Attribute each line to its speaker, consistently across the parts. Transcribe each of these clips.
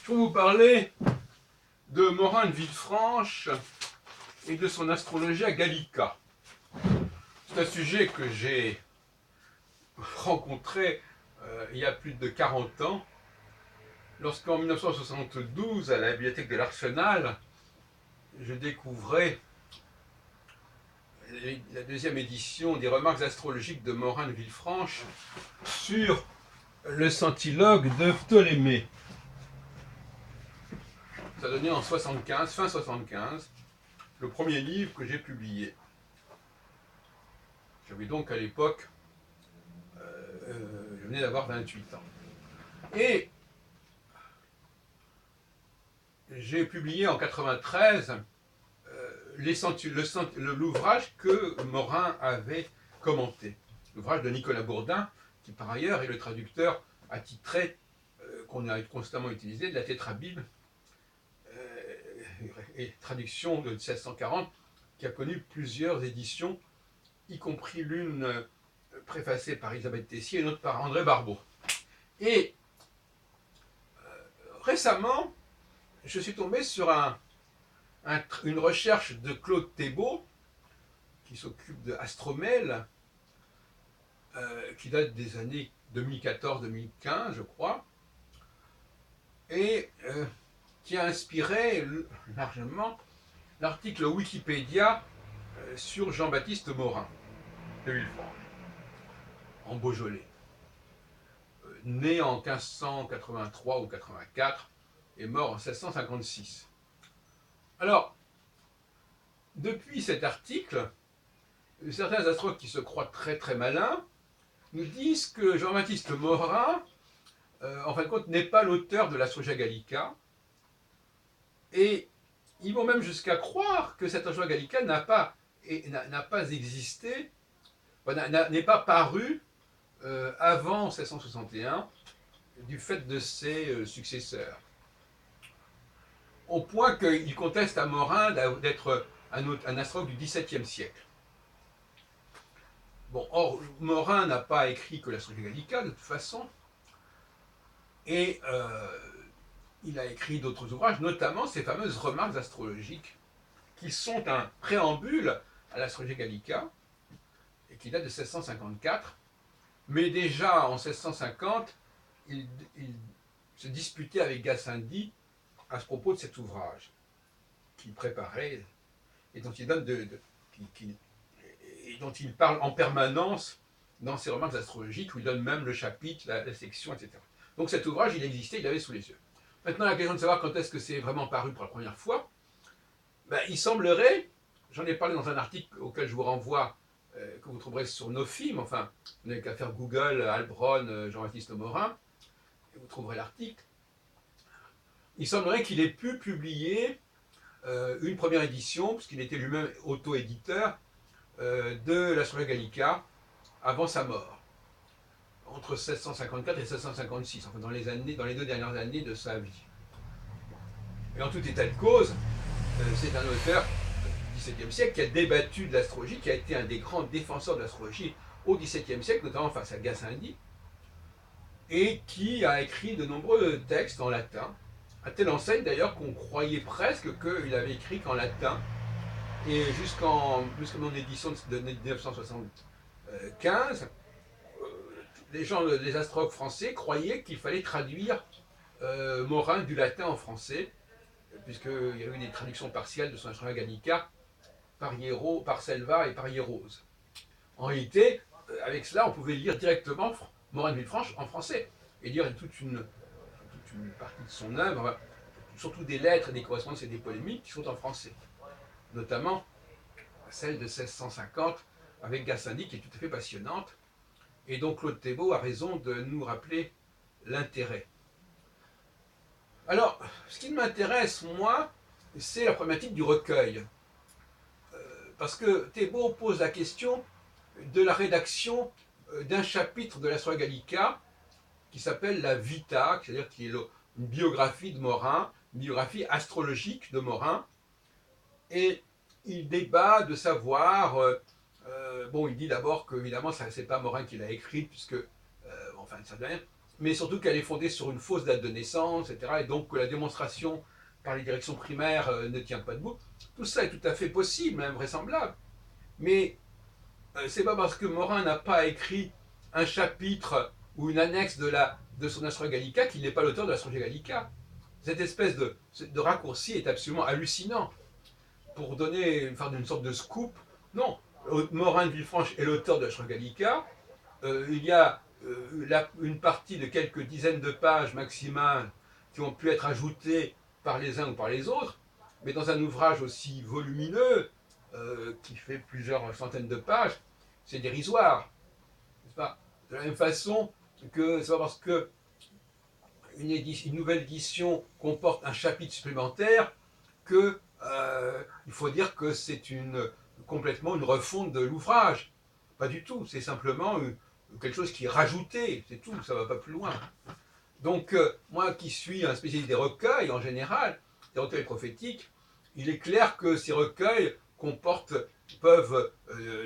Speaker 1: pour vous parler de Morin de Villefranche et de son Astrologia Gallica. C'est un sujet que j'ai rencontré il y a plus de 40 ans, lorsqu'en 1972, à la bibliothèque de l'Arsenal, je découvrais la deuxième édition des remarques astrologiques de Morin de Villefranche sur le centilogue de Ptolémée. Ça donnait en 75, fin 75, le premier livre que j'ai publié. J'avais donc à l'époque, je venais d'avoir 28 ans. Et j'ai publié en 93 l'ouvrage que Morin avait commenté. L'ouvrage de Nicolas Bourdin, qui par ailleurs est le traducteur attitré qu'on a constamment utilisé de la Tétrabible, et traduction de 1640, qui a connu plusieurs éditions, y compris l'une préfacée par Elisabeth Tessier et l'autre par André Barbeau. Et récemment, je suis tombé sur une recherche de Claude Thébault, qui s'occupe de Astromel, qui date des années 2014-2015, je crois, et qui a inspiré largement l'article Wikipédia sur Jean-Baptiste Morin de Villefranche, en Beaujolais, né en 1583 ou 84 et mort en 1656. Alors, depuis cet article, certains astrologues qui se croient très très malins nous disent que Jean-Baptiste Morin, en fin de compte, n'est pas l'auteur de l'Astrologia Gallica, et ils vont même jusqu'à croire que cette Astrologia Gallica n'a pas existé, n'est pas paru avant 1661, du fait de ses successeurs. Au point qu'ils contestent à Morin d'être un astrologue du XVIIe siècle. Bon, or, Morin n'a pas écrit que l'Astrologia Gallica, de toute façon, et il a écrit d'autres ouvrages, notamment ces fameuses remarques astrologiques, qui sont un préambule à l'Astrologia Gallica, et qui date de 1654, mais déjà en 1650, il se disputait avec Gassendi à ce propos de cet ouvrage, qu'il préparait, et dont il donne et dont il parle en permanence dans ses remarques astrologiques, où il donne même le chapitre, la section, etc. Donc cet ouvrage, il existait, il l'avait sous les yeux. Maintenant, la question de savoir quand est-ce que c'est vraiment paru pour la première fois, il semblerait, j'en ai parlé dans un article auquel je vous renvoie, que vous trouverez sur Nofim, enfin, vous n'avez qu'à faire Google, Heilbronn, Jean-Baptiste Morin, et vous trouverez l'article. Il semblerait qu'il ait pu publier une première édition, puisqu'il était lui-même auto-éditeur, de l'Astrologia Gallica avant sa mort, entre 1654 et 1656, enfin dans les 2 dernières années de sa vie. Et en tout état de cause, c'est un auteur du XVIIe siècle qui a débattu de l'astrologie, qui a été un des grands défenseurs de l'astrologie au XVIIe siècle, notamment face à Gassendi, et qui a écrit de nombreux textes en latin, à telle enseigne d'ailleurs qu'on croyait presque qu'il avait écrit qu'en latin, et jusqu'à mon édition de 1975, les astrologues français croyaient qu'il fallait traduire Morin du latin en français, puisqu'il y a eu des traductions partielles de son Astrologia Gallica par Selva et par Hierose. En réalité, avec cela, on pouvait lire directement Morin de Villefranche en français, et lire toute une partie de son œuvre, surtout des lettres, des correspondances et des polémiques qui sont en français. Notamment celle de 1650 avec Gassendi, qui est tout à fait passionnante. Et donc Claude Thébault a raison de nous rappeler l'intérêt. Alors, ce qui m'intéresse, moi, c'est la problématique du recueil. Parce que Thébault pose la question de la rédaction d'un chapitre de l'Astrologia Gallica qui s'appelle la Vita, c'est-à-dire qui est une biographie de Morin, une biographie astrologique de Morin. Et il débat de savoir, il dit d'abord que évidemment c'est pas Morin qui l'a écrite, puisque, enfin ça veut rien, mais surtout qu'elle est fondée sur une fausse date de naissance, etc. Et donc que la démonstration par les directions primaires ne tient pas debout. Tout ça est tout à fait possible, même vraisemblable. Mais c'est pas parce que Morin n'a pas écrit un chapitre ou une annexe de son Astra Gallica qu'il n'est pas l'auteur de l'Astra Gallica. Cette espèce de raccourci est absolument hallucinant. Pour donner, faire une sorte de scoop, non, Morin de Villefranche est l'auteur de l'Astra Gallica. Il y a une partie de quelques dizaines de pages maximales qui ont pu être ajoutées par les uns ou par les autres, mais dans un ouvrage aussi volumineux, qui fait plusieurs centaines de pages, c'est dérisoire. Pas de la même façon que c'est pas parce que une nouvelle édition comporte un chapitre supplémentaire que il faut dire que c'est complètement une refonte de l'ouvrage. Pas du tout, c'est simplement quelque chose qui est rajouté, c'est tout, ça ne va pas plus loin. Donc, moi qui suis un spécialiste des recueils en général, des recueils prophétiques, il est clair que ces recueils peuvent,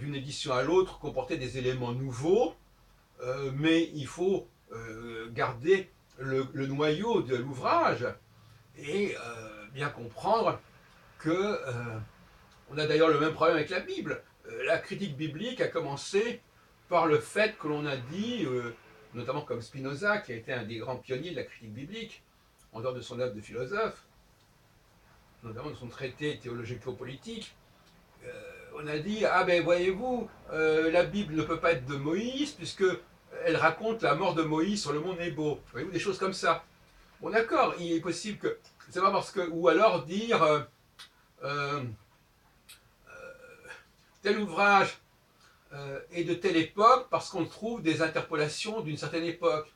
Speaker 1: d'une édition à l'autre, comporter des éléments nouveaux, mais il faut garder le noyau de l'ouvrage et bien comprendre que on a d'ailleurs le même problème avec la Bible. La critique biblique a commencé par le fait que l'on a dit, notamment comme Spinoza, qui a été un des grands pionniers de la critique biblique, en dehors de son œuvre de philosophe, notamment de son traité théologico-politique, on a dit, ah ben voyez-vous, la Bible ne peut pas être de Moïse, puisque elle raconte la mort de Moïse sur le mont Nebo. Voyez-vous, des choses comme ça. Bon d'accord, il est possible que... C'est pas parce que... Ou alors dire... euh, tel ouvrage est de telle époque parce qu'on trouve des interpolations d'une certaine époque.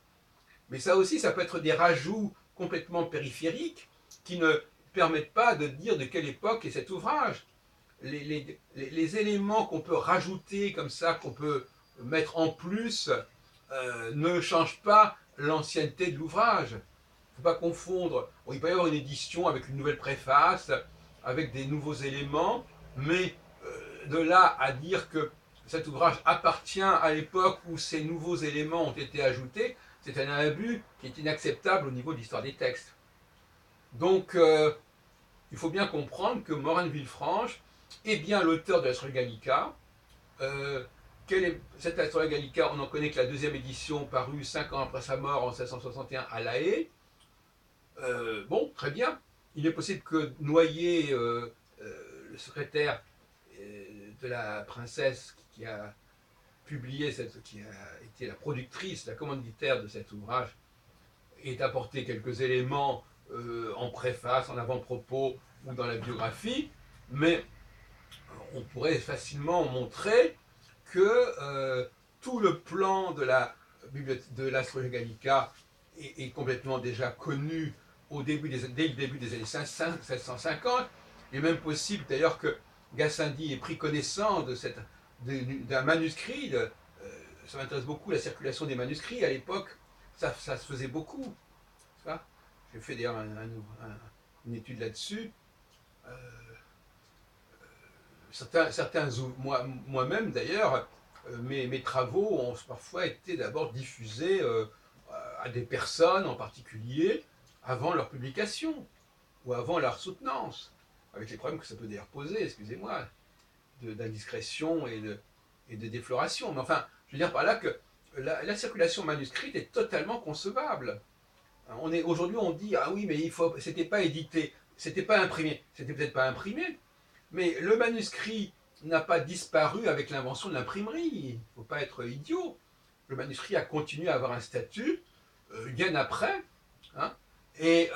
Speaker 1: Mais ça aussi, ça peut être des rajouts complètement périphériques qui ne permettent pas de dire de quelle époque est cet ouvrage. Les éléments qu'on peut rajouter comme ça, qu'on peut mettre en plus, ne changent pas l'ancienneté de l'ouvrage. Il ne faut pas confondre. Bon, il peut y avoir une édition avec une nouvelle préface, avec des nouveaux éléments, mais de là à dire que cet ouvrage appartient à l'époque où ces nouveaux éléments ont été ajoutés, c'est un abus qui est inacceptable au niveau de l'histoire des textes. Donc, il faut bien comprendre que Morin de Villefranche est bien l'auteur de l'Astra Gallica. Cette Astra Gallica, on n'en connaît que la deuxième édition parue 5 ans après sa mort en 1661 à La Haye. Bon, très bien. Il est possible que Noyer, le secrétaire de la princesse qui a publié, qui a été la productrice, la commanditaire de cet ouvrage, ait apporté quelques éléments en préface, en avant-propos ou dans la biographie, mais on pourrait facilement montrer que tout le plan de l'Astra Gallica est complètement déjà connu dès le début des années 1750. Il est même possible d'ailleurs que Gassendi ait pris connaissance d'un manuscrit. Ça m'intéresse beaucoup la circulation des manuscrits à l'époque. Ça se faisait beaucoup. J'ai fait d'ailleurs une étude là-dessus. Moi-même d'ailleurs, mes travaux ont parfois été d'abord diffusés à des personnes en particulier avant leur publication ou avant leur soutenance, avec les problèmes que ça peut d'ailleurs poser, excusez-moi, d'indiscrétion et de défloration. Mais enfin, je veux dire par là que la circulation manuscrite est totalement concevable. Aujourd'hui, on dit, ah oui, mais c'était pas édité, c'était pas imprimé. C'était peut-être pas imprimé, mais le manuscrit n'a pas disparu avec l'invention de l'imprimerie. Il ne faut pas être idiot. Le manuscrit a continué à avoir un statut bien après. Hein, et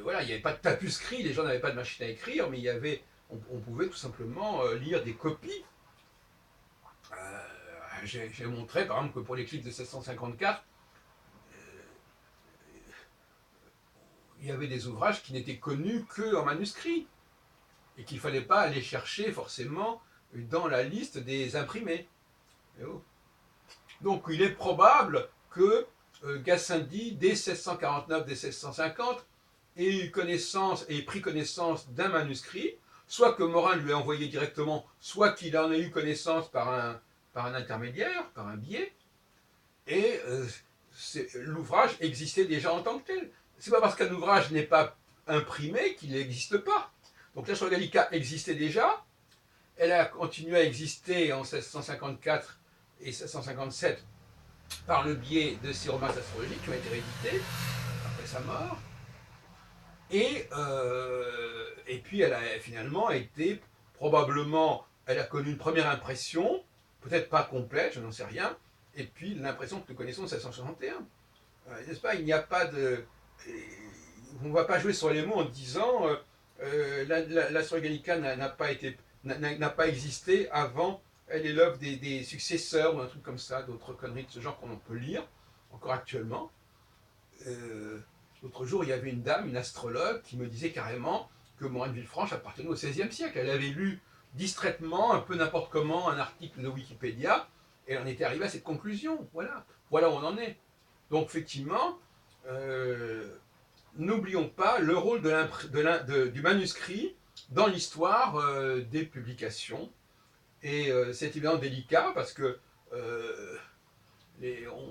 Speaker 1: voilà, il n'y avait pas de tapuscrit, les gens n'avaient pas de machine à écrire, mais on pouvait tout simplement lire des copies. J'ai montré par exemple que pour l'éclipse de 1654, il y avait des ouvrages qui n'étaient connus qu'en manuscrit et qu'il ne fallait pas aller chercher forcément dans la liste des imprimés. Donc il est probable que Gassendi, dès 1649, dès 1650, ait pris connaissance d'un manuscrit, soit que Morin lui a envoyé directement, soit qu'il en ait eu connaissance par un intermédiaire, par un biais, Et l'ouvrage existait déjà en tant que tel. C'est pas parce qu'un ouvrage n'est pas imprimé qu'il n'existe pas. Donc l'Astra Gallica existait déjà, elle a continué à exister en 1654 et 1657 par le biais de ces romans astrologiques qui ont été réédités après sa mort. Et puis elle a finalement été probablement, elle a connu une première impression, peut-être pas complète, je n'en sais rien, et puis l'impression que nous connaissons de 1761. N'est-ce pas? Il n'y a pas de. On ne va pas jouer sur les mots en disant l'Astra Gallica n'a pas existé avant, elle est l'œuvre des successeurs ou un truc comme ça, d'autres conneries de ce genre qu'on peut lire encore actuellement. L'autre jour, il y avait une dame, une astrologue, qui me disait carrément que Maureen Villefranche appartenait au XVIe siècle. Elle avait lu distraitement, un peu n'importe comment, un article de Wikipédia, et elle en était arrivée à cette conclusion. Voilà, voilà où on en est. Donc effectivement, n'oublions pas le rôle du manuscrit dans l'histoire des publications. Et c'est évidemment délicat parce que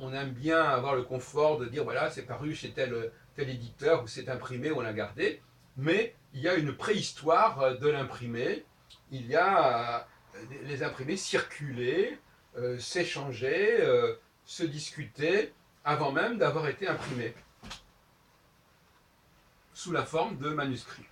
Speaker 1: on aime bien avoir le confort de dire voilà, c'est paru chez tel éditeur ou c'est imprimé, on l'a gardé. Mais il y a une préhistoire de l'imprimé. Il y a les imprimés circulaient, s'échangeaient, se discutaient avant même d'avoir été imprimés sous la forme de manuscrits.